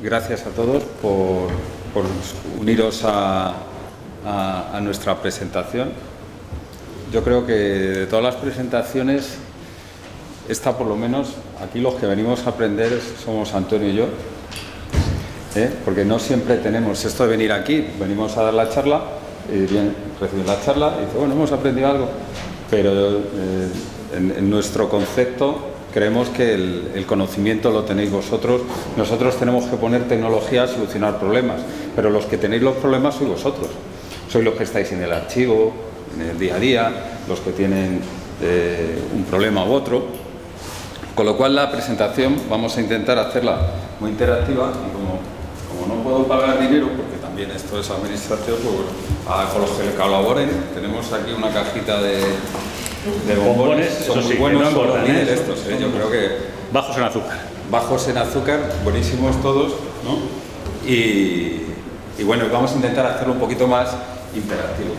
Gracias a todos por uniros a nuestra presentación. Yo creo que de todas las presentaciones, esta por lo menos, aquí los que venimos a aprender somos Antonio y yo, porque no siempre tenemos esto de venir aquí, venimos a dar la charla, y bien, recibir la charla y dice, bueno, hemos aprendido algo, pero en nuestro concepto creemos que el conocimiento lo tenéis vosotros. Nosotros tenemos que poner tecnología a solucionar problemas, pero los que tenéis los problemas sois vosotros. Sois los que estáis en el archivo, en el día a día, los que tienen un problema u otro. Con lo cual la presentación vamos a intentar hacerla muy interactiva y como no puedo pagar dinero, porque también esto es administración, pues con los que colaboren, tenemos aquí una cajita de bombones, son muy buenos, no engordan, estos, yo creo que bajos en azúcar. Bajos en azúcar, buenísimos todos, ¿no? Y bueno, vamos a intentar hacerlo un poquito más interactivo.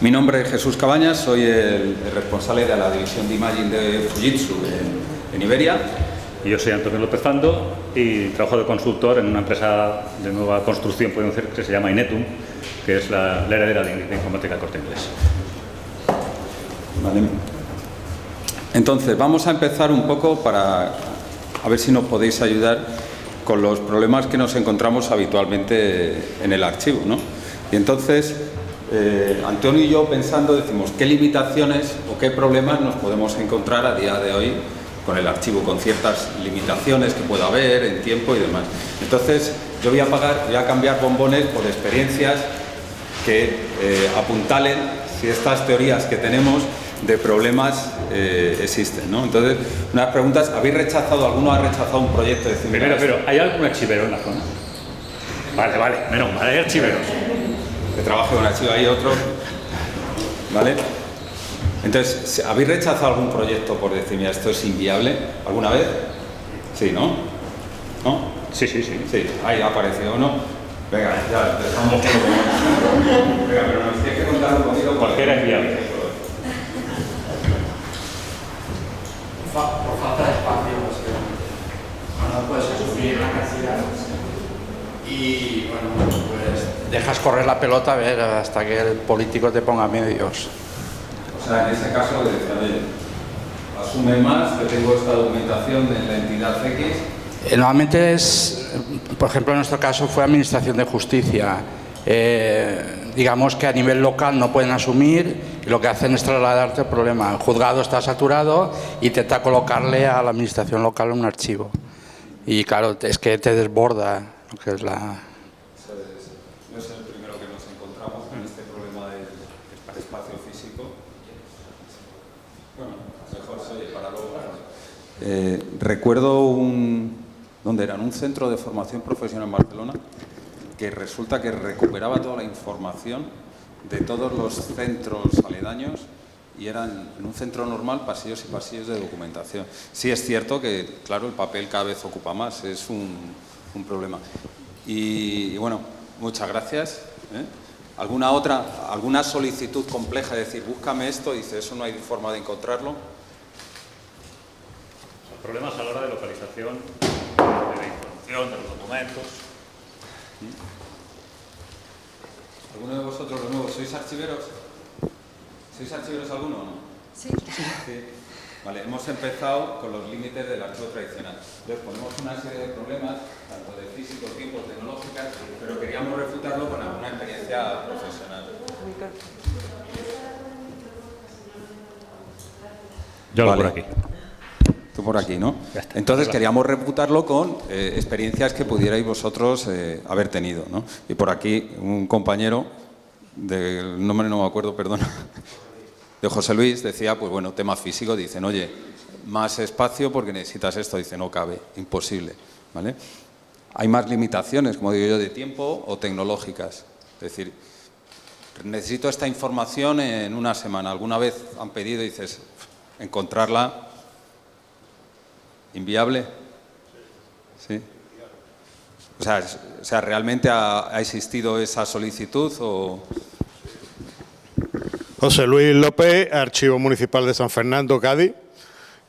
Mi nombre es Jesús Cabañas, soy el responsable de la división de Imaging de Fujitsu en Iberia. Y yo soy Antonio López Fando y trabajo de consultor en una empresa de nueva construcción, podemos decir, que se llama Inetum, que es la heredera de Informática del Corte Inglés. Vale. Entonces, vamos a empezar un poco a ver si nos podéis ayudar con los problemas que nos encontramos habitualmente en el archivo, ¿no? Y entonces, Antonio y yo pensando decimos qué limitaciones o qué problemas nos podemos encontrar a día de hoy con el archivo, con ciertas limitaciones que pueda haber en tiempo y demás. Entonces, yo voy a cambiar bombones por experiencias que apuntalen si estas teorías que tenemos de problemas existen, ¿no? Entonces, unas preguntas, ¿alguno ha rechazado un proyecto? Primero, pero ¿hay algún archivero en la zona? Vale, menos mal, hay archiveros. Que trabaje con archivo, hay otro, ¿vale? Entonces, ¿habéis rechazado algún proyecto por decir, mira, esto es inviable? ¿Alguna vez? Sí, ¿no? ¿No? Sí. Sí, ahí ha aparecido uno. Venga, ya empezamos. Venga, pero nos tienes que contar un poquito. Cualquiera es viable. Por falta de espacio, no puedes asumir la cantidad. Y bueno, pues dejas correr la pelota a ver hasta que el político te ponga medios. O sea, en ese caso, asume más, que tengo esta documentación de la entidad X. Normalmente es, por ejemplo, en nuestro caso fue Administración de Justicia. Digamos que a nivel local no pueden asumir y lo que hacen es trasladarte el problema. El juzgado está saturado y intenta colocarle a la administración local un archivo. Y claro, es que te desborda lo que es la... No es el primero que nos encontramos en este problema del espacio físico. Bueno, mejor se oye para luego. Recuerdo ¿dónde era? Un centro de formación profesional en Barcelona, que resulta que recuperaba toda la información de todos los centros aledaños y eran en un centro normal pasillos y pasillos de documentación. Sí es cierto que, claro, el papel cada vez ocupa más, es un problema. Y bueno, muchas gracias. ¿Alguna solicitud compleja de decir, búscame esto? Y dice, eso no hay forma de encontrarlo. Problemas a la hora de localización de la información, de los documentos. ¿Alguno de vosotros, de nuevo, sois archiveros? ¿Sois archiveros alguno o no? Sí. Vale, hemos empezado con los límites del archivo tradicional. Entonces ponemos una serie de problemas, tanto de físico, tiempo, tecnológicas, pero queríamos refutarlo con alguna experiencia profesional. Yo vale. Por aquí. Tú por aquí, ¿no? Entonces queríamos refutarlo con experiencias que pudierais vosotros haber tenido, ¿no? Y por aquí un compañero, del nombre no me acuerdo, perdón, de José Luis, decía, pues bueno, tema físico, dicen, oye, más espacio porque necesitas esto, dice, no cabe, imposible, ¿vale? Hay más limitaciones, como digo yo, de tiempo o tecnológicas, es decir, necesito esta información en una semana. ¿Alguna vez han pedido y dices, encontrarla inviable? ¿Sí? O sea, ¿realmente ha existido esa solicitud o...? José Luis López, Archivo Municipal de San Fernando, Cádiz.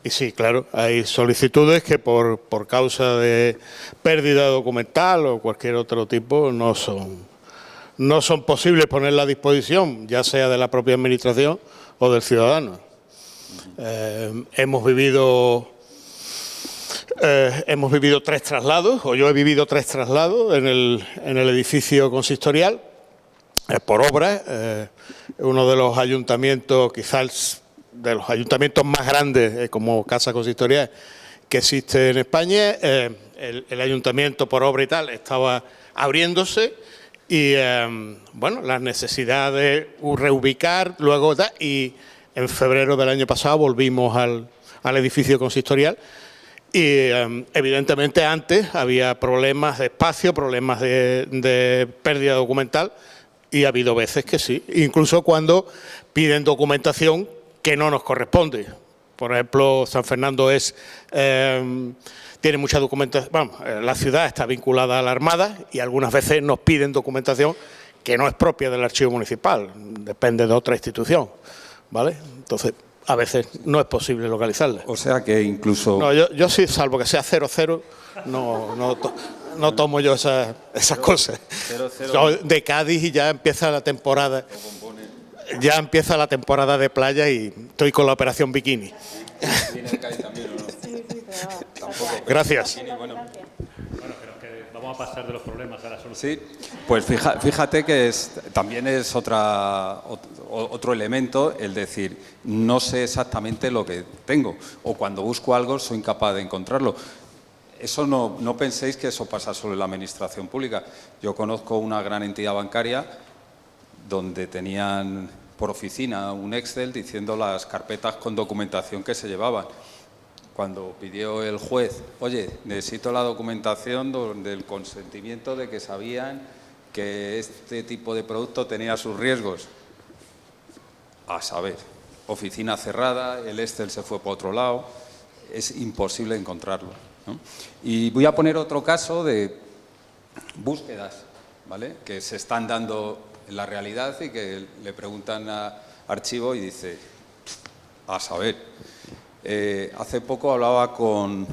Y sí, claro, hay solicitudes que por causa de pérdida documental o cualquier otro tipo no son posibles ponerla a disposición, ya sea de la propia Administración o del ciudadano. Hemos vivido 3 traslados, o yo he vivido 3 traslados en el edificio consistorial por obra. Uno de los ayuntamientos, quizás de los ayuntamientos más grandes como casa consistorial que existe en España, el ayuntamiento por obra y tal estaba abriéndose y, bueno, las necesidades de reubicar, luego y en febrero del año pasado volvimos al edificio consistorial y, evidentemente, antes había problemas de espacio, problemas de pérdida documental y ha habido veces que sí, incluso cuando piden documentación que no nos corresponde. Por ejemplo, San Fernando tiene mucha documentación. Vamos, la ciudad está vinculada a la Armada y algunas veces nos piden documentación que no es propia del archivo municipal, depende de otra institución, ¿vale? Entonces, a veces no es posible localizarla. O sea que incluso... No, yo sí, salvo que sea 00, no tomo yo esas cosas. 00. Soy de Cádiz y ya empieza la temporada. Ya empieza la temporada de playa y estoy con la operación bikini. ¿Viene de Cádiz también o no? Sí, pero Tampoco. Gracias. Bueno, creo que vamos a pasar de los problemas a la solución. Sí, pues fíjate que también es otro elemento el decir, no sé exactamente lo que tengo, o cuando busco algo soy incapaz de encontrarlo. Eso no penséis que eso pasa solo en la administración pública. Yo conozco una gran entidad bancaria donde tenían por oficina un Excel diciendo las carpetas con documentación que se llevaban. Cuando pidió el juez, oye, necesito la documentación del consentimiento de que sabían que este tipo de producto tenía sus riesgos. A saber, oficina cerrada, el Excel se fue por otro lado, es imposible encontrarlo, ¿no? Y voy a poner otro caso de búsquedas, ¿vale?, que se están dando en la realidad y que le preguntan a archivo y dice, a saber. Hace poco hablaba con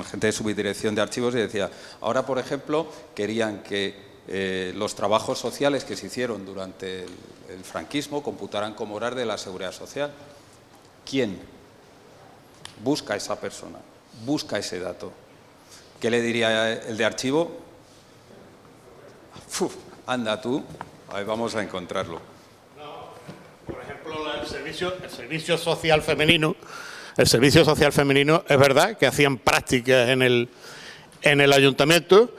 gente de subdirección de archivos y decía, ahora, por ejemplo, querían que los trabajos sociales que se hicieron durante el franquismo computaran como horas de la Seguridad Social. ¿Quién busca a esa persona? Busca ese dato. ¿Qué le diría el de archivo? Anda tú, a ver, vamos a encontrarlo. Por ejemplo, el servicio social femenino. El servicio social femenino es verdad que hacían prácticas en el ayuntamiento,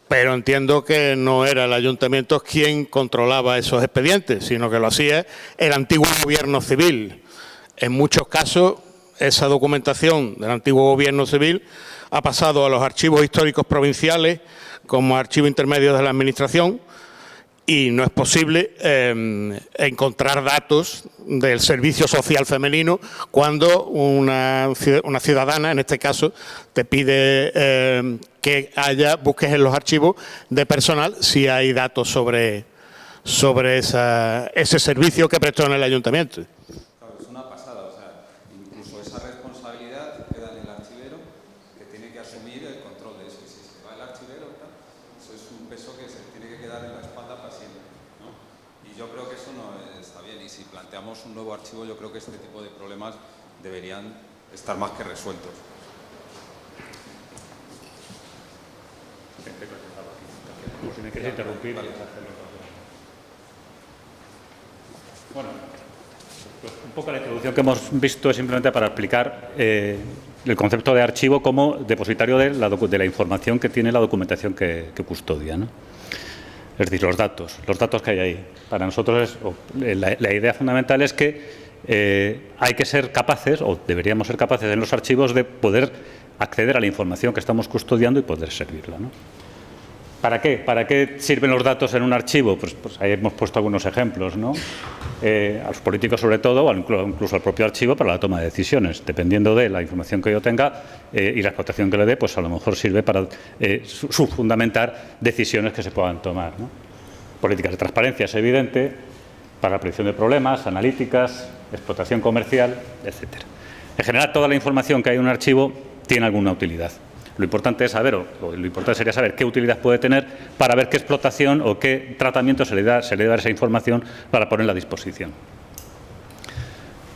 pero entiendo que no era el ayuntamiento quien controlaba esos expedientes, sino que lo hacía el antiguo gobierno civil. En muchos casos, esa documentación del antiguo gobierno civil ha pasado a los archivos históricos provinciales como archivo intermedio de la administración, y no es posible encontrar datos del servicio social femenino cuando una ciudadana, en este caso, te pide que busques en los archivos de personal si hay datos sobre ese servicio que prestó en el ayuntamiento. Claro, es una pasada, o sea, incluso esa responsabilidad queda en el archivero, que tiene que asumir el control de eso. Y si se va el archivero, eso es un peso que se tiene que quedar en la espalda para siempre, ¿no? Y yo creo que eso no está bien. Y si planteamos un nuevo archivo, yo creo que este tipo de problemas deberían estar más que resueltos. Por si me queréis interrumpir. Vale. Bueno, pues un poco la introducción que hemos visto es simplemente para explicar el concepto de archivo como depositario de la información que tiene la documentación que custodia, ¿no? Es decir, los datos que hay ahí. Para nosotros la idea fundamental es que hay que ser capaces, o deberíamos ser capaces en los archivos, de poder acceder a la información que estamos custodiando y poder servirla, ¿no? ¿Para qué? ¿Para qué sirven los datos en un archivo? Pues ahí hemos puesto algunos ejemplos, ¿no? A los políticos sobre todo, o incluso al propio archivo para la toma de decisiones. Dependiendo de la información que yo tenga y la explotación que le dé, pues a lo mejor sirve para fundamentar decisiones que se puedan tomar, ¿no? Políticas de transparencia, es evidente, para la predicción de problemas, analíticas, explotación comercial, etcétera. En general, toda la información que hay en un archivo tiene alguna utilidad. Lo importante es saber, o lo importante sería saber qué utilidad puede tener para ver qué explotación o qué tratamiento se le da a esa información para ponerla a disposición.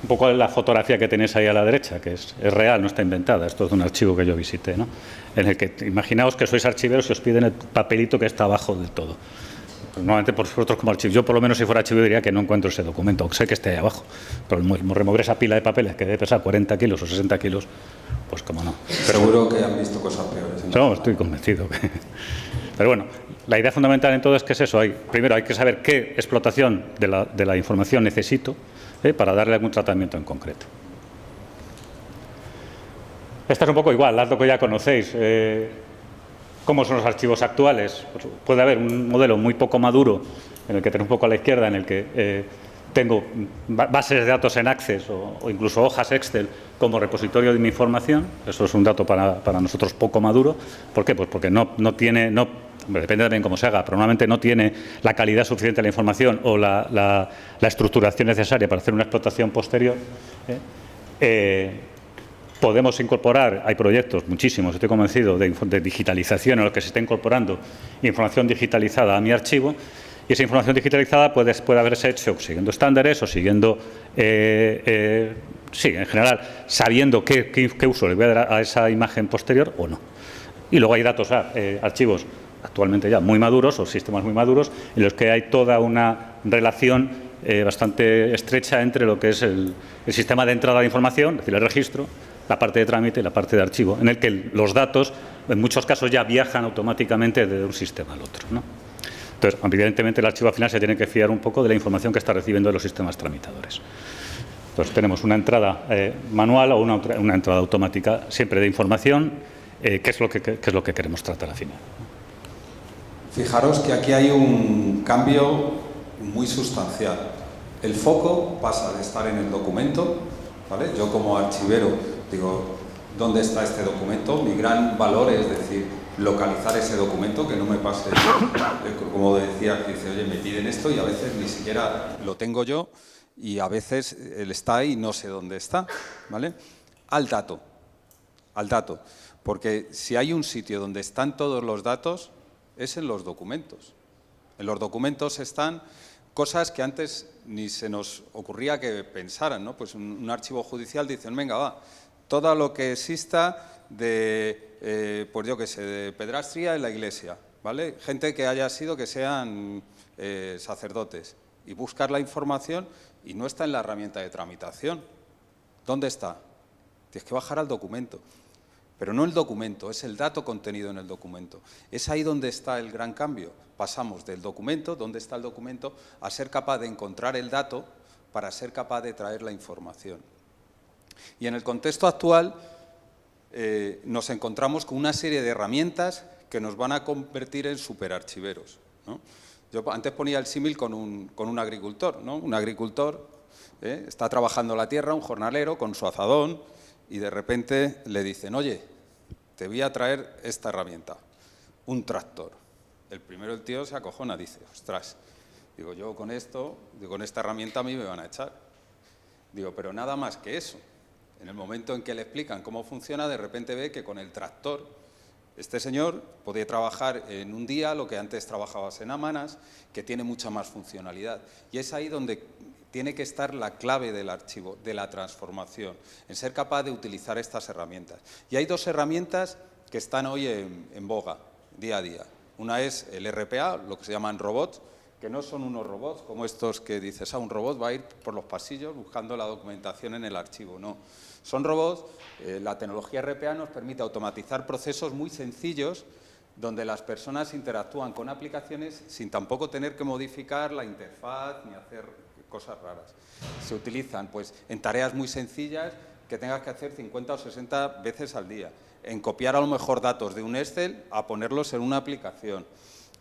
Un poco la fotografía que tenéis ahí a la derecha, que es real, no está inventada. Esto es de un archivo que yo visité, ¿no? En el que imaginaos que sois archiveros y os piden el papelito que está abajo del todo. Pues normalmente por vosotros como archivo, yo por lo menos si fuera archivo diría que no encuentro ese documento, sé que esté ahí abajo, pero remover esa pila de papeles que debe pesar 40 kilos o 60 kilos, pues cómo no. Seguro que han visto cosas peores. No, estoy convencido. Pero bueno, la idea fundamental en todo es que es eso. Primero hay que saber qué explotación de la información necesito para darle algún tratamiento en concreto. Esta es un poco igual, las que ya conocéis. ¿Cómo son los archivos actuales? Pues puede haber un modelo muy poco maduro, en el que tengo un poco a la izquierda, en el que tengo bases de datos en Access o incluso hojas Excel como repositorio de mi información. Eso es un dato para nosotros poco maduro. ¿Por qué? Pues porque no tiene, depende también cómo se haga, pero normalmente no tiene la calidad suficiente de la información o la estructuración necesaria para hacer una explotación posterior. Podemos incorporar, hay proyectos, muchísimos, estoy convencido, de digitalización en los que se está incorporando información digitalizada a mi archivo, y esa información digitalizada puede haberse hecho siguiendo estándares o siguiendo, sí, en general, sabiendo qué uso le voy a dar a esa imagen posterior o no. Y luego hay datos, archivos actualmente ya muy maduros o sistemas muy maduros en los que hay toda una relación bastante estrecha entre lo que es el sistema de entrada de información, es decir, el registro, la parte de trámite y la parte de archivo, en el que los datos, en muchos casos, ya viajan automáticamente de un sistema al otro, ¿no? Entonces, evidentemente, el archivo al final se tiene que fiar un poco de la información que está recibiendo de los sistemas tramitadores. Entonces, tenemos una entrada manual o una entrada automática, siempre de información, que es lo que queremos tratar al final. Fijaros que aquí hay un cambio muy sustancial. El foco pasa de estar en el documento, ¿vale? Yo como archivero digo, ¿dónde está este documento? Mi gran valor es decir, localizar ese documento, que no me pase, como decía, que dice, oye, me piden esto y a veces ni siquiera lo tengo yo y a veces él está ahí y no sé dónde está, ¿vale? Al dato, porque si hay un sitio donde están todos los datos, es en los documentos. En los documentos están cosas que antes ni se nos ocurría que pensaran, ¿no? Pues un archivo judicial dicen, venga, va, todo lo que exista de, pues yo qué sé, de pedrastría en la iglesia, ¿vale? Gente que sean sacerdotes, y buscar la información y no está en la herramienta de tramitación. ¿Dónde está? Tienes que bajar al documento. Pero no el documento, es el dato contenido en el documento. Es ahí donde está el gran cambio. Pasamos del documento, ¿dónde está el documento?, a ser capaz de encontrar el dato para ser capaz de traer la información. Y en el contexto actual nos encontramos con una serie de herramientas que nos van a convertir en superarchiveros, ¿no? Yo antes ponía el símil con un agricultor, ¿no? Un agricultor está trabajando la tierra, un jornalero con su azadón, y de repente le dicen, oye, te voy a traer esta herramienta, un tractor. El primero el tío se acojona, dice, ostras, digo, yo con esto, con esta herramienta a mí me van a echar. Digo, pero nada más que eso. En el momento en que le explican cómo funciona, de repente ve que con el tractor, este señor podía trabajar en un día lo que antes trabajaba en semanas, que tiene mucha más funcionalidad. Y es ahí donde tiene que estar la clave del archivo, de la transformación, en ser capaz de utilizar estas herramientas. Y hay dos herramientas que están hoy en boga, día a día. Una es el RPA, lo que se llaman robots, que no son unos robots como estos que dices, un robot va a ir por los pasillos buscando la documentación en el archivo. No, son robots, la tecnología RPA nos permite automatizar procesos muy sencillos donde las personas interactúan con aplicaciones sin tampoco tener que modificar la interfaz ni hacer cosas raras. Se utilizan pues, en tareas muy sencillas que tengas que hacer 50 o 60 veces al día, en copiar a lo mejor datos de un Excel a ponerlos en una aplicación,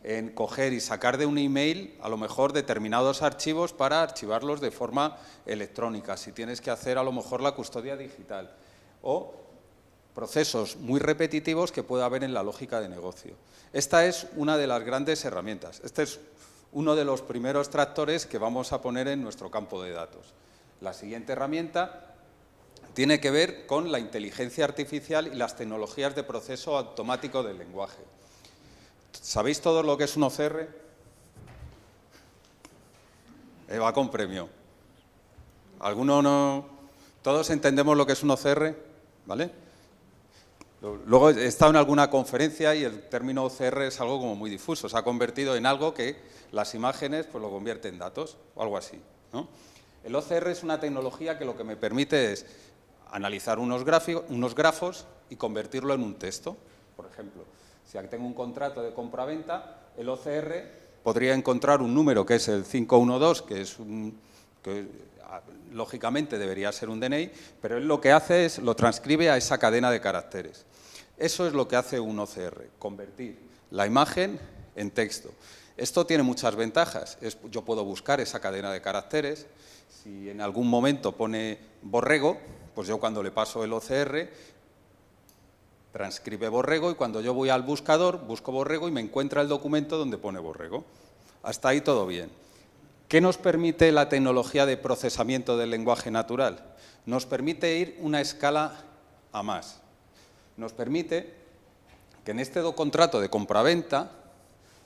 en coger y sacar de un email a lo mejor determinados archivos para archivarlos de forma electrónica, si tienes que hacer a lo mejor la custodia digital, o procesos muy repetitivos que pueda haber en la lógica de negocio. Esta es una de las grandes herramientas. Este es uno de los primeros tractores que vamos a poner en nuestro campo de datos. La siguiente herramienta tiene que ver con la inteligencia artificial y las tecnologías de proceso automático del lenguaje. ¿Sabéis todos lo que es un OCR? Va con premio. ¿Alguno no? ¿Todos entendemos lo que es un OCR? ¿Vale? Luego he estado en alguna conferencia y el término OCR es algo como muy difuso. Se ha convertido en algo que las imágenes pues lo convierte en datos o algo así, ¿no? El OCR es una tecnología que lo que me permite es analizar unos grafos y convertirlo en un texto. Por ejemplo, si tengo un contrato de compra-venta, el OCR podría encontrar un número que es el 512, que lógicamente debería ser un DNI, pero él lo que hace es lo transcribe a esa cadena de caracteres. Eso es lo que hace un OCR, convertir la imagen en texto. Esto tiene muchas ventajas. Yo puedo buscar esa cadena de caracteres. Si en algún momento pone borrego, pues yo cuando le paso el OCR, transcribe borrego y cuando yo voy al buscador, busco borrego y me encuentra el documento donde pone borrego. Hasta ahí todo bien. ¿Qué nos permite la tecnología de procesamiento del lenguaje natural? Nos permite ir una escala a más. Nos permite que en este contrato de compraventa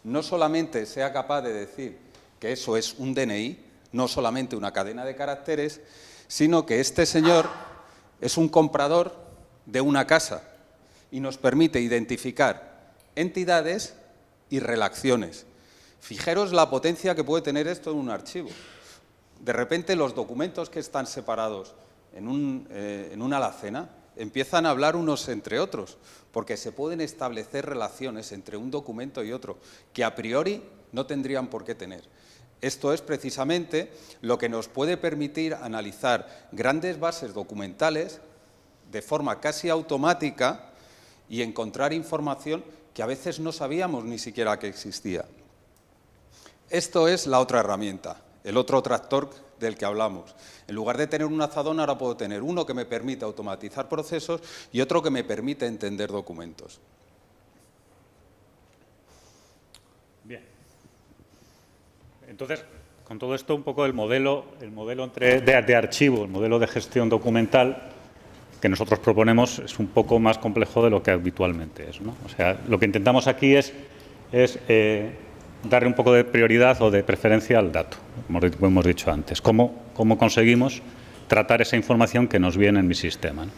no solamente sea capaz de decir que eso es un DNI, no solamente una cadena de caracteres, sino que este señor es un comprador de una casa y nos permite identificar entidades y relaciones. Fijaros la potencia que puede tener esto en un archivo. De repente los documentos que están separados en una alacena empiezan a hablar unos entre otros, porque se pueden establecer relaciones entre un documento y otro, que a priori no tendrían por qué tener. Esto es precisamente lo que nos puede permitir analizar grandes bases documentales de forma casi automática y encontrar información que a veces no sabíamos ni siquiera que existía. Esto es la otra herramienta, el otro tractor del que hablamos. En lugar de tener un azadón, ahora puedo tener uno que me permite automatizar procesos y otro que me permite entender documentos. Bien. Entonces, con todo esto, un poco el modelo de archivo, el modelo de gestión documental que nosotros proponemos es un poco más complejo de lo que habitualmente es, ¿no? O sea, lo que intentamos aquí es darle un poco de prioridad o de preferencia al dato, como hemos dicho antes. ¿Cómo conseguimos tratar esa información que nos viene en mi sistema, ¿no?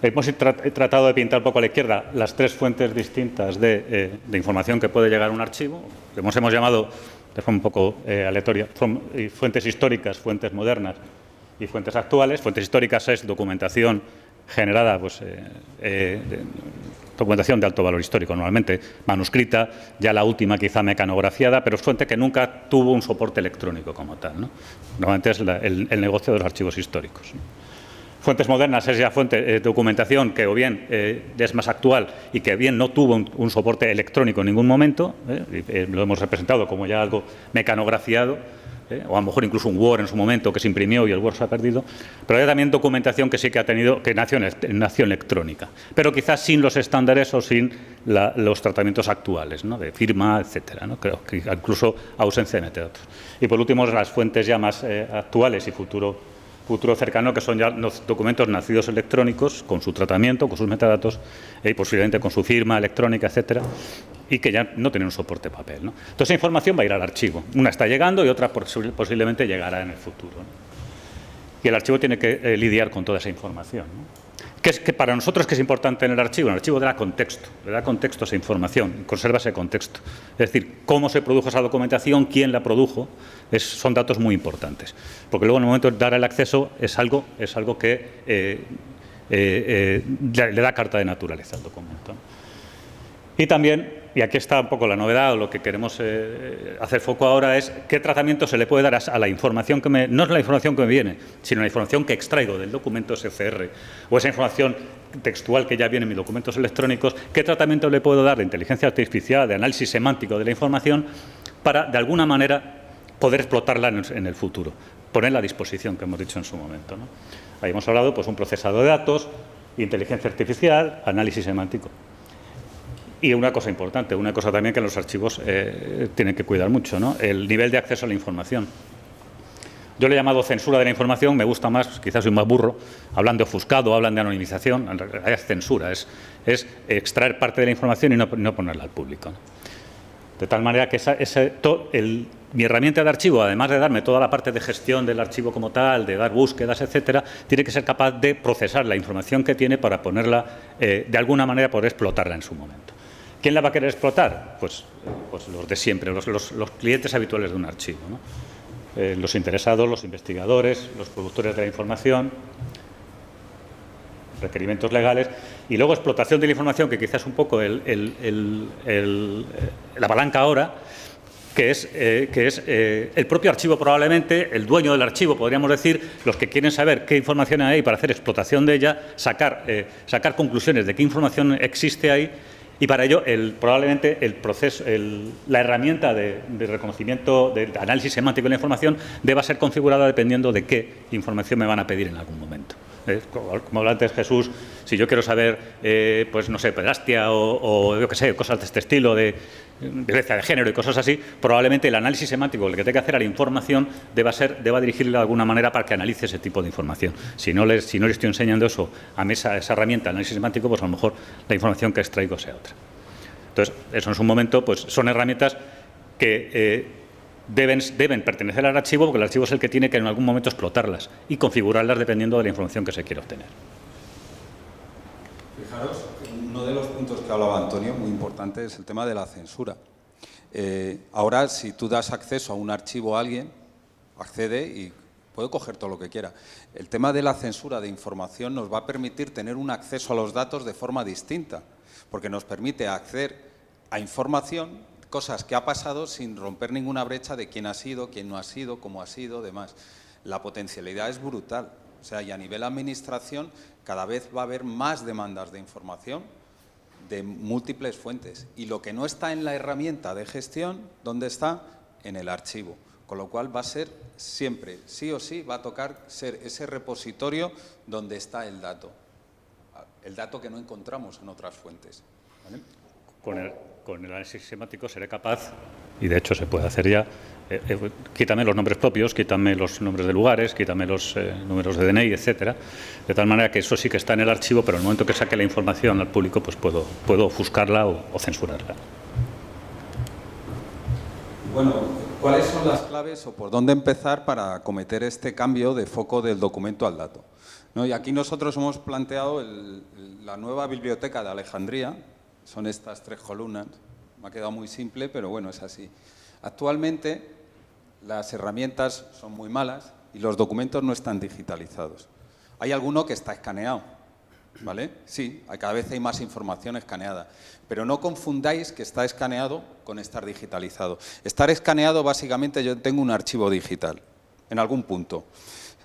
Hemos tratado de pintar un poco a la izquierda las tres fuentes distintas de información que puede llegar a un archivo, que hemos llamado de forma un poco aleatoria fuentes históricas, fuentes modernas y fuentes actuales. Fuentes históricas es documentación generada, pues, documentación de alto valor histórico, normalmente manuscrita, ya la última quizá mecanografiada, pero es fuente que nunca tuvo un soporte electrónico como tal, ¿no? Normalmente es el negocio de los archivos históricos, ¿no? Fuentes modernas es ya documentación que o bien es más actual y que bien no tuvo un soporte electrónico en ningún momento, lo hemos representado como ya algo mecanografiado, o a lo mejor incluso un Word en su momento que se imprimió y el Word se ha perdido, pero hay también documentación que sí que ha tenido, que nació electrónica, pero quizás sin los estándares o sin los tratamientos actuales, ¿no? De firma, etcétera, ¿no? Creo que incluso ausencia de metadatos. Y por último, las fuentes ya más actuales y futuro cercano, que son ya los documentos nacidos electrónicos, con su tratamiento, con sus metadatos, y posiblemente con su firma electrónica, etcétera, y que ya no tienen un soporte papel, ¿no? Entonces, esa información va a ir al archivo. Una está llegando y otra posiblemente llegará en el futuro, ¿no? Y el archivo tiene que lidiar con toda esa información, ¿no? Que para nosotros, ¿qué es importante en el archivo? En el archivo le da contexto a esa información, conserva ese contexto. Es decir, cómo se produjo esa documentación, quién la produjo, son datos muy importantes. Porque luego, en el momento de dar el acceso, es algo que le da carta de naturaleza al documento, ¿no? Y también, y aquí está un poco la novedad, o lo que queremos hacer foco ahora es qué tratamiento se le puede dar a la información no es la información que me viene, sino la información que extraigo del documento SCR o esa información textual que ya viene en mis documentos electrónicos, qué tratamiento le puedo dar de inteligencia artificial, de análisis semántico de la información para, de alguna manera, poder explotarla en el futuro, ponerla a disposición, que hemos dicho en su momento, ¿no? Ahí hemos hablado, pues, un procesador de datos, inteligencia artificial, análisis semántico. Y una cosa importante, una cosa también que los archivos tienen que cuidar mucho, ¿no? El nivel de acceso a la información. O Yo le he llamado censura de la información, me gusta más, quizás soy más burro, hablan de ofuscado, hablan de anonimización, en realidad es censura, es extraer parte de la información y no ponerla al público, ¿no? De tal manera que mi herramienta de archivo, además de darme toda la parte de gestión del archivo como tal, de dar búsquedas, etcétera, tiene que ser capaz de procesar la información que tiene para ponerla, de alguna manera, poder explotarla en su momento. ¿Quién la va a querer explotar? Pues los de siempre, los clientes habituales de un archivo, ¿no? Los interesados, los investigadores, los productores de la información, requerimientos legales, y luego explotación de la información, que quizás es un poco la palanca ahora, que es el propio archivo probablemente, el dueño del archivo, podríamos decir, los que quieren saber qué información hay para hacer explotación de ella, sacar conclusiones de qué información existe ahí, y para ello probablemente el proceso, la herramienta de reconocimiento, de análisis semántico de la información deba ser configurada dependiendo de qué información me van a pedir en algún momento. Como hablaba antes Jesús, si yo quiero saber, pues no sé, pedrastia o yo qué sé, cosas de este estilo, de violencia de género y cosas así, probablemente el análisis semántico, el que tenga que hacer a la información, deba dirigirle de alguna manera para que analice ese tipo de información. Si no le estoy enseñando eso a esa herramienta, análisis semántico, pues a lo mejor la información que extraigo sea otra. Entonces, eso en su momento, pues son herramientas que deben pertenecer al archivo, porque el archivo es el que tiene que en algún momento explotarlas y configurarlas dependiendo de la información que se quiera obtener. Fijaros, uno de los puntos que hablaba Antonio, muy importante, es el tema de la censura. Ahora, si tú das acceso a un archivo a alguien, accede y puede coger todo lo que quiera. El tema de la censura de información nos va a permitir tener un acceso a los datos de forma distinta, porque nos permite acceder a información, cosas que ha pasado sin romper ninguna brecha de quién ha sido, quién no ha sido, cómo ha sido, demás. La potencialidad es brutal. O sea, y a nivel administración cada vez va a haber más demandas de información de múltiples fuentes. Y lo que no está en la herramienta de gestión, ¿dónde está? En el archivo. Con lo cual va a ser siempre, sí o sí, va a tocar ser ese repositorio donde está el dato que no encontramos en otras fuentes. ¿Vale? Con el análisis semántico seré capaz, y de hecho se puede hacer ya, quítame los nombres propios, quítame los nombres de lugares, quítame los números de DNI, etcétera, de tal manera que eso sí que está en el archivo, pero en el momento que saque la información al público, pues puedo ofuscarla o censurarla. Bueno, ¿cuáles son las claves o por dónde empezar para acometer este cambio de foco del documento al dato? ¿No? Y aquí nosotros hemos planteado la nueva biblioteca de Alejandría. Son estas 3 columnas. Me ha quedado muy simple, pero bueno, es así. Actualmente las herramientas son muy malas y los documentos no están digitalizados. Hay alguno que está escaneado, ¿vale? Sí, cada vez hay más información escaneada. Pero no confundáis que está escaneado con estar digitalizado. Estar escaneado, básicamente, yo tengo un archivo digital, en algún punto.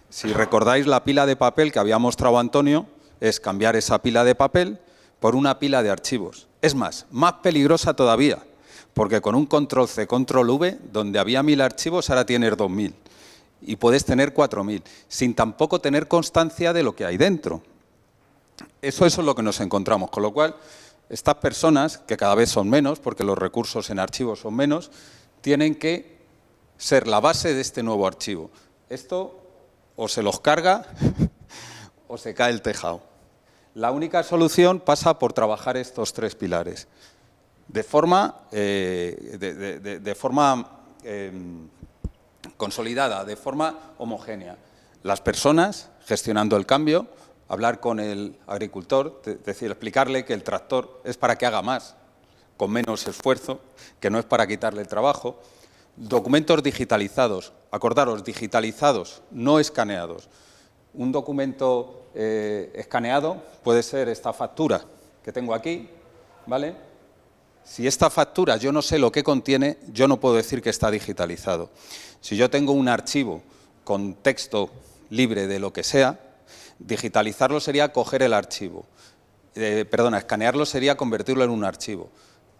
Si recordáis la pila de papel que había mostrado Antonio, es cambiar esa pila de papel por una pila de archivos. Es más peligrosa todavía, porque con un control-C, control-V, donde había 1000 archivos, ahora tienes 2000. Y puedes tener 4000, sin tampoco tener constancia de lo que hay dentro. Eso es lo que nos encontramos, con lo cual, estas personas, que cada vez son menos, porque los recursos en archivos son menos, tienen que ser la base de este nuevo archivo. Esto o se los carga o se cae el tejado. La única solución pasa por trabajar estos 3 pilares de forma consolidada, de forma homogénea. Las personas gestionando el cambio, hablar con el agricultor, decir, explicarle que el tractor es para que haga más, con menos esfuerzo, que no es para quitarle el trabajo. Documentos digitalizados, acordaros, digitalizados, no escaneados. Un documento escaneado puede ser esta factura que tengo aquí, ¿vale? Si esta factura yo no sé lo que contiene, yo no puedo decir que está digitalizado. Si yo tengo un archivo con texto libre de lo que sea, digitalizarlo sería coger el archivo. Escanearlo sería convertirlo en un archivo.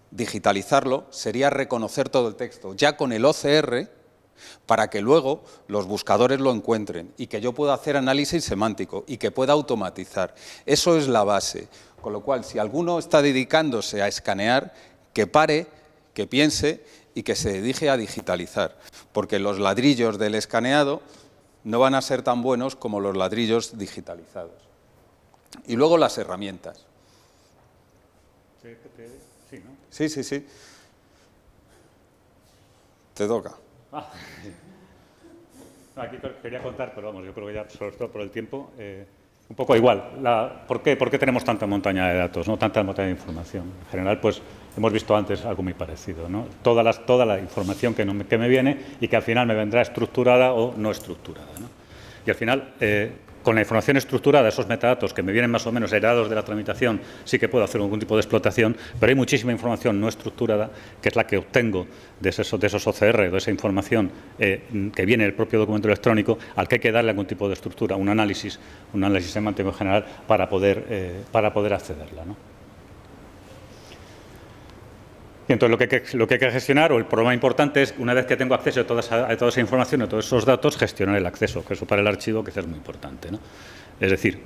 Digitalizarlo sería reconocer todo el texto, ya con el OCR, para que luego los buscadores lo encuentren y que yo pueda hacer análisis semántico y que pueda automatizar. Eso es la base. Con lo cual, si alguno está dedicándose a escanear, que pare, que piense y que se dedique a digitalizar. Porque los ladrillos del escaneado no van a ser tan buenos como los ladrillos digitalizados. Y luego las herramientas. Sí, ¿no? Sí, sí, sí. Te toca. Aquí quería contar, pero vamos, yo creo que ya, sobre todo por el tiempo, un poco igual. ¿Por qué tenemos tanta montaña de datos, no tanta montaña de información? En general, pues hemos visto antes algo muy parecido, ¿no? Toda la información que me viene y que al final me vendrá estructurada o no estructurada, ¿no? Y al final, con la información estructurada, esos metadatos que me vienen más o menos heredados de la tramitación, sí que puedo hacer algún tipo de explotación, pero hay muchísima información no estructurada, que es la que obtengo de esos OCR, de esa información que viene del propio documento electrónico, al que hay que darle algún tipo de estructura, un análisis semántico en general para poder accederla, ¿no? Y entonces lo que hay que gestionar, o el problema importante, es una vez que tengo acceso a toda esa información, a todos esos datos, gestionar el acceso, que eso para el archivo que es muy importante, ¿no? Es decir,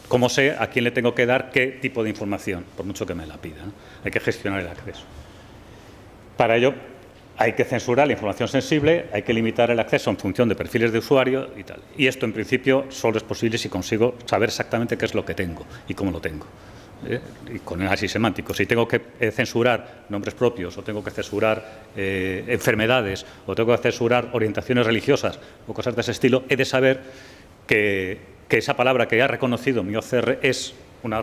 cómo sé a quién le tengo que dar qué tipo de información, por mucho que me la pida, ¿no? Hay que gestionar el acceso. Para ello hay que censurar la información sensible, hay que limitar el acceso en función de perfiles de usuario y tal. Y esto, en principio, solo es posible si consigo saber exactamente qué es lo que tengo y cómo lo tengo. Y con análisis semántico. Si tengo que censurar nombres propios, o tengo que censurar enfermedades, o tengo que censurar orientaciones religiosas o cosas de ese estilo, he de saber que esa palabra que ha reconocido mi OCR es una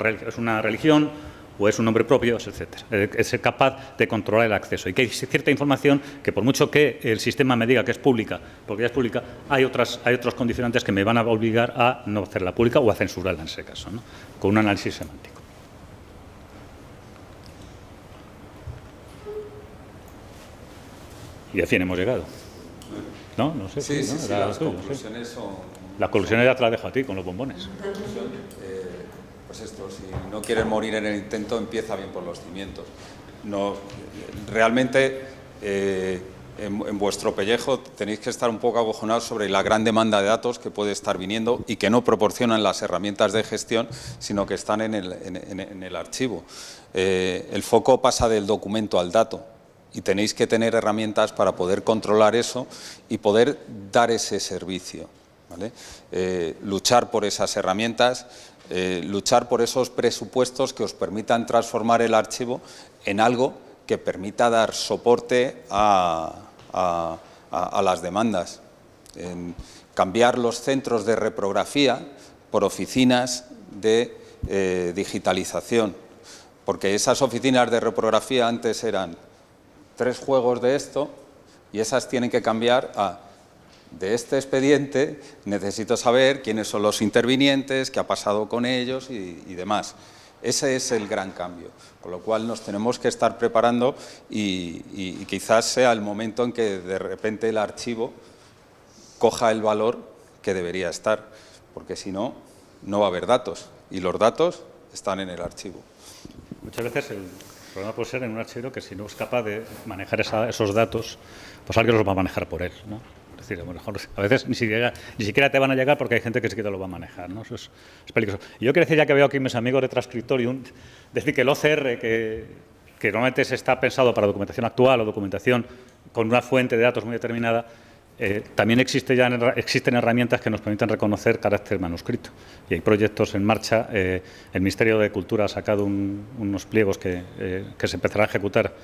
religión o es un nombre propio, etcétera. Es ser capaz de controlar el acceso. Y que hay cierta información que, por mucho que el sistema me diga que es pública, porque ya es pública, hay otros condicionantes que me van a obligar a no hacerla pública o a censurarla en ese caso, ¿no? Con un análisis semántico. Y a fin hemos llegado. ¿No? No sé. Sí, ¿no? sí, sí, las conclusiones son... Las conclusiones ya te las dejo a ti, con los bombones. Pues esto, si no quieres morir en el intento, empieza bien por los cimientos. No, realmente, en vuestro pellejo tenéis que estar un poco acojonados sobre la gran demanda de datos que puede estar viniendo y que no proporcionan las herramientas de gestión, sino que están en el archivo. El foco pasa del documento al dato. Y tenéis que tener herramientas para poder controlar eso y poder dar ese servicio, ¿vale? Luchar por esas herramientas, luchar por esos presupuestos que os permitan transformar el archivo en algo que permita dar soporte a las demandas. Cambiar los centros de reprografía por oficinas de digitalización, porque esas oficinas de reprografía antes eran 3 juegos de esto y esas tienen que cambiar a de este expediente necesito saber quiénes son los intervinientes, qué ha pasado con ellos y demás. Ese es el gran cambio, con lo cual nos tenemos que estar preparando y quizás sea el momento en que de repente el archivo coja el valor que debería estar, porque si no, no va a haber datos y los datos están en el archivo. Muchas veces el problema puede ser en un archivo que si no es capaz de manejar esos datos, pues alguien los va a manejar por él, ¿no? Es decir, a lo mejor a veces ni siquiera te van a llegar porque hay gente que sí que te lo va a manejar, ¿no? Eso es peligroso. Y yo quiero decir, ya que veo aquí mis amigos de Transcriptorium, decir que el OCR, que normalmente está pensado para documentación actual o documentación con una fuente de datos muy determinada, también existen herramientas que nos permiten reconocer carácter manuscrito. Y hay proyectos en marcha. El Ministerio de Cultura ha sacado unos pliegos que se empezará a ejecutar,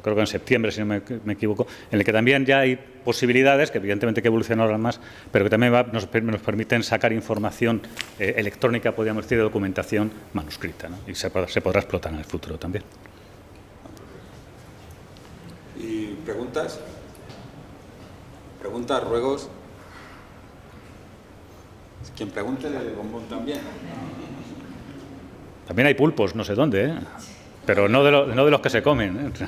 creo que en septiembre, si no me equivoco, en el que también ya hay posibilidades, que evidentemente hay que evolucionar más, pero que también nos permiten sacar información electrónica, podríamos decir, de documentación manuscrita, ¿no? Y se podrá explotar en el futuro también. ¿Y preguntas? ¿Preguntas, ruegos? Quien pregunte del bombón también. También hay pulpos, no sé dónde, ¿eh? Pero no de los que se comen, ¿eh?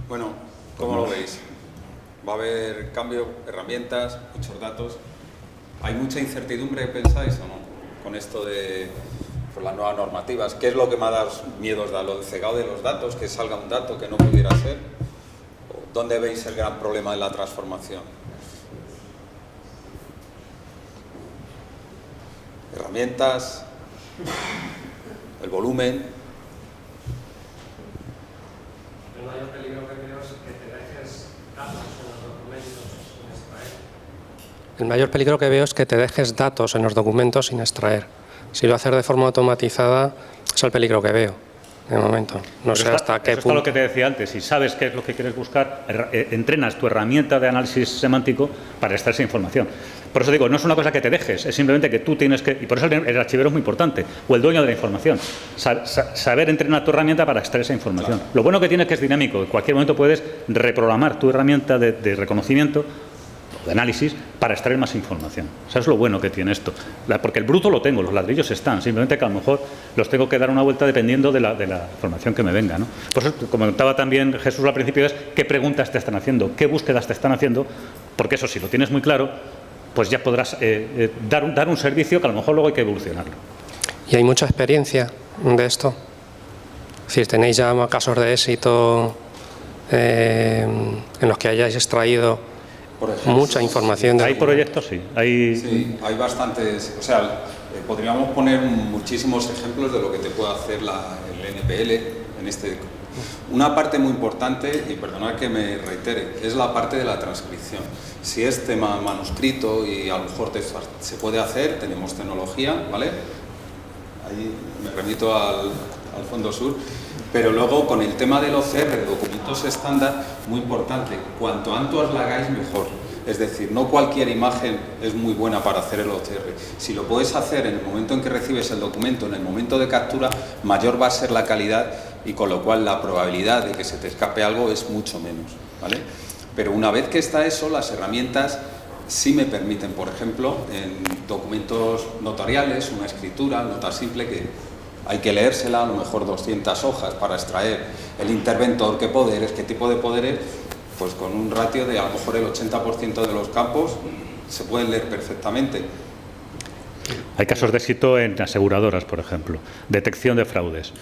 Bueno, ¿cómo lo veis? ¿Va a haber cambio, herramientas, muchos datos? ¿Hay mucha incertidumbre, pensáis, o no? Con esto de las nuevas normativas. ¿Qué es lo que más miedo os da? ¿Lo del cegado de los datos? ¿Que salga un dato que no pudiera ser? ¿Dónde veis el gran problema de la transformación? Herramientas, el volumen. El mayor peligro que creo es que te dejes datos en los documentos El mayor peligro que veo es que te dejes datos en los documentos sin extraer. Si lo haces de forma automatizada, es el peligro que veo, de momento. No sé hasta qué punto. Eso es lo que te decía antes. Si sabes qué es lo que quieres buscar, entrenas tu herramienta de análisis semántico para extraer esa información. Por eso digo, no es una cosa que te dejes, es simplemente que tú tienes que... Y por eso el archivero es muy importante, o el dueño de la información. Saber entrenar tu herramienta para extraer esa información. Claro. Lo bueno que tiene es que es dinámico. En cualquier momento puedes reprogramar tu herramienta de reconocimiento, de análisis, para extraer más información. O sea, es lo bueno que tiene esto. Porque el bruto lo tengo, los ladrillos están, simplemente que a lo mejor los tengo que dar una vuelta dependiendo de la información que me venga, ¿no? Por eso comentaba también Jesús al principio, es qué preguntas te están haciendo, qué búsquedas te están haciendo, porque eso, si lo tienes muy claro, pues ya podrás dar un servicio que a lo mejor luego hay que evolucionarlo. ¿Y hay mucha experiencia de esto? Es decir, ¿tenéis ya casos de éxito en los que hayáis extraído mucha información? Hay proyectos, sí. Sí, hay bastantes. O sea, podríamos poner muchísimos ejemplos de lo que te puede hacer el NPL en este. Una parte muy importante, y perdonad que me reitere, es la parte de la transcripción. Si es tema manuscrito y a lo mejor se puede hacer, tenemos tecnología, ¿vale? Ahí me remito al Fondo Sur. Pero luego con el tema del OCR, documentos estándar, muy importante, cuanto antes la hagáis mejor. Es decir, no cualquier imagen es muy buena para hacer el OCR. Si lo puedes hacer en el momento en que recibes el documento, en el momento de captura, mayor va a ser la calidad y con lo cual la probabilidad de que se te escape algo es mucho menos, ¿vale? Pero una vez que está eso, las herramientas sí me permiten, por ejemplo, en documentos notariales, una escritura, nota simple que hay que leérsela, a lo mejor 200 hojas para extraer el interventor, qué poderes, qué tipo de poderes, pues con un ratio de a lo mejor el 80% de los campos se pueden leer perfectamente. Hay casos de éxito en aseguradoras, por ejemplo, detección de fraudes.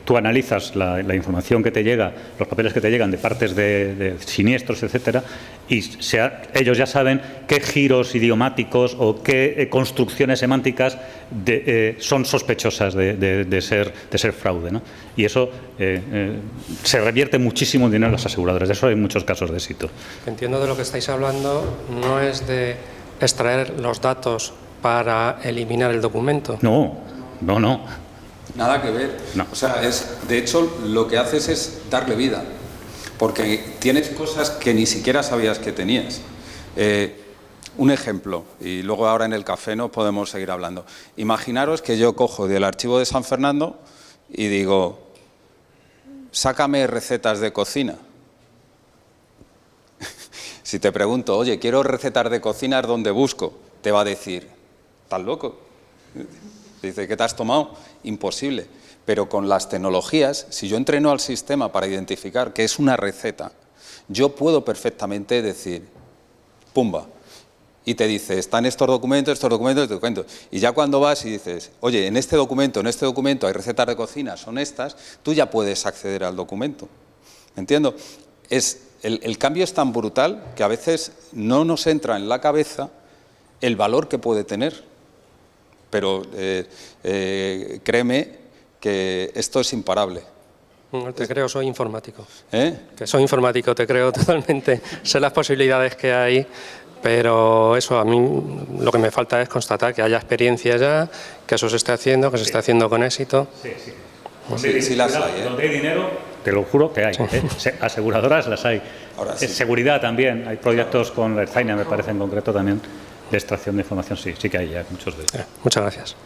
Tú analizas la información que te llega, los papeles que te llegan de partes de siniestros, etcétera, y ellos ya saben qué giros idiomáticos o qué construcciones semánticas son sospechosas de ser fraude, ¿no? Y eso se revierte muchísimo en dinero en las aseguradoras. De eso hay muchos casos de éxito. Entiendo de lo que estáis hablando, no es de extraer los datos para eliminar el documento. No. Nada que ver. No. O sea, de hecho, lo que haces es darle vida, porque tienes cosas que ni siquiera sabías que tenías. Un ejemplo, y luego ahora en el café nos podemos seguir hablando. Imaginaros que yo cojo del archivo de San Fernando y digo, sácame recetas de cocina. Si te pregunto, oye, quiero recetas de cocina, ¿dónde busco? Te va a decir, ¿estás loco? Dice, ¿qué te has tomado? Imposible. Pero con las tecnologías, si yo entreno al sistema para identificar qué es una receta, yo puedo perfectamente decir, pumba, y te dice, están estos documentos. Y ya cuando vas y dices, oye, en este documento hay recetas de cocina, son estas, tú ya puedes acceder al documento. ¿Me entiendo? El cambio es tan brutal que a veces no nos entra en la cabeza el valor que puede tener. Pero créeme que esto es imparable. No te creo, soy informático. Que soy informático, te creo totalmente. Sé las posibilidades que hay, pero eso, a mí lo que me falta es constatar que haya experiencia ya, que eso se esté haciendo, que se esté haciendo con éxito. Sí, las hay. Donde hay dinero, te lo juro que hay. Sí. Aseguradoras las hay. Ahora, sí. Seguridad también. Hay proyectos con el Zaina, me parece en concreto también, de extracción de información. Sí que hay ya muchos de ellos. Muchas gracias.